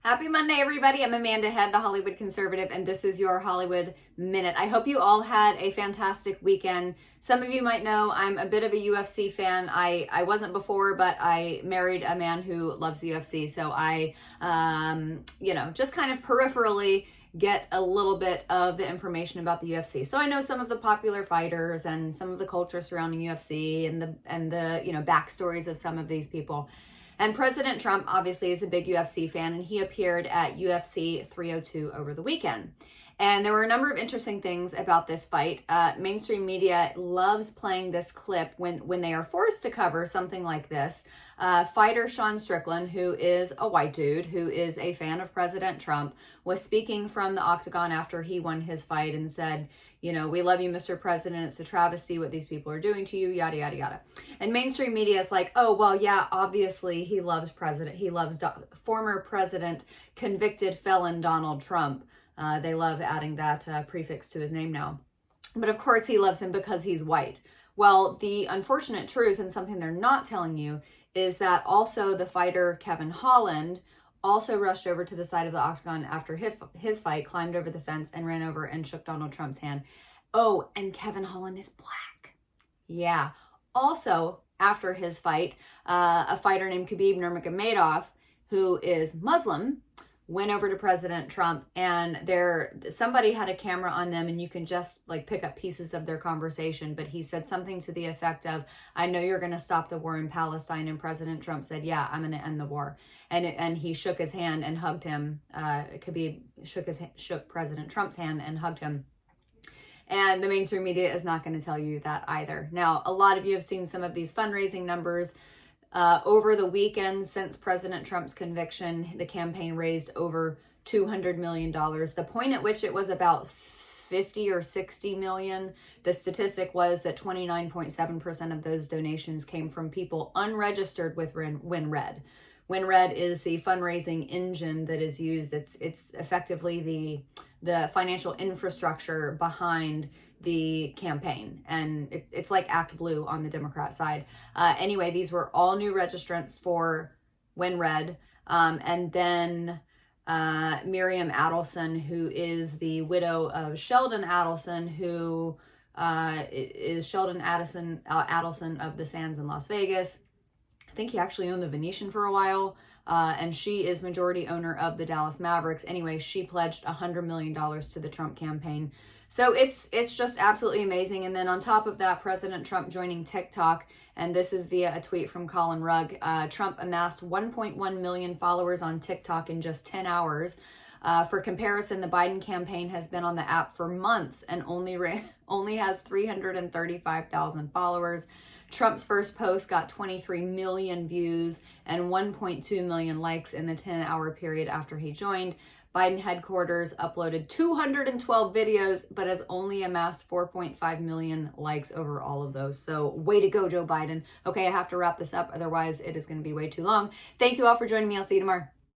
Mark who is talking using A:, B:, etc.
A: Happy Monday, everybody. I'm Amanda Head, the Hollywood Conservative, and this is your Hollywood Minute. I hope you all had a fantastic weekend. Some of you might know I'm a bit of a UFC fan. I wasn't before, but I married a man who loves the UFC, so I, just kind of peripherally get a little bit of the information about the UFC. So I know some of the popular fighters and some of the culture surrounding UFC and the backstories of some of these people. And President Trump obviously is a big UFC fan, and he appeared at UFC 302 over the weekend. And there were a number of interesting things about this fight. Mainstream media loves playing this clip when they are forced to cover something like this. Fighter Sean Strickland, who is a white dude, who is a fan of President Trump, was speaking from the octagon after he won his fight and said, we love you, Mr. President. It's a travesty what these people are doing to you, yada, yada, yada. And mainstream media is like, oh, well, yeah, obviously he loves President. He loves former President, convicted felon Donald Trump. They love adding that prefix to his name now. But of course he loves him because he's white. Well, the unfortunate truth, and something they're not telling you, is that also the fighter Kevin Holland also rushed over to the side of the octagon after his fight, climbed over the fence and ran over and shook Donald Trump's hand. Oh, and Kevin Holland is black. Yeah. Also, after his fight, a fighter named Khabib Nurmagomedov, who is Muslim, went over to President Trump, and somebody had a camera on them, and you can just pick up pieces of their conversation. But he said something to the effect of, "I know you're going to stop the war in Palestine." And President Trump said, "Yeah, I'm going to end the war." And he shook his hand and hugged him. Khabib shook President Trump's hand and hugged him. And the mainstream media is not going to tell you that either. Now, a lot of you have seen some of these fundraising numbers. Over the weekend, since President Trump's conviction, the campaign raised over $200 million. The point at which it was about 50 or 60 million, the statistic was that 29.7% of those donations came from people unregistered with WinRed. WinRed is the fundraising engine that is used. It's effectively the financial infrastructure behind the campaign, and it's like ActBlue on the Democrat side. Anyway, these were all new registrants for WinRed, and then Miriam Adelson, who is the widow of Sheldon Adelson, who is Sheldon Adelson of the Sands in Las Vegas. I think he actually owned the Venetian for a while, and she is majority owner of the Dallas Mavericks. Anyway, she pledged $100 million to the Trump campaign. So it's just absolutely amazing. And then on top of that, President Trump joining TikTok, and this is via a tweet from Colin Rugg. Trump amassed 1.1 million followers on TikTok in just 10 hours. For comparison, the Biden campaign has been on the app for months and only has 335,000 followers. Trump's first post got 23 million views and 1.2 million likes in the 10-hour period after he joined. Biden headquarters uploaded 212 videos, but has only amassed 4.5 million likes over all of those. So way to go, Joe Biden. Okay, I have to wrap this up. Otherwise, it is going to be way too long. Thank you all for joining me. I'll see you tomorrow.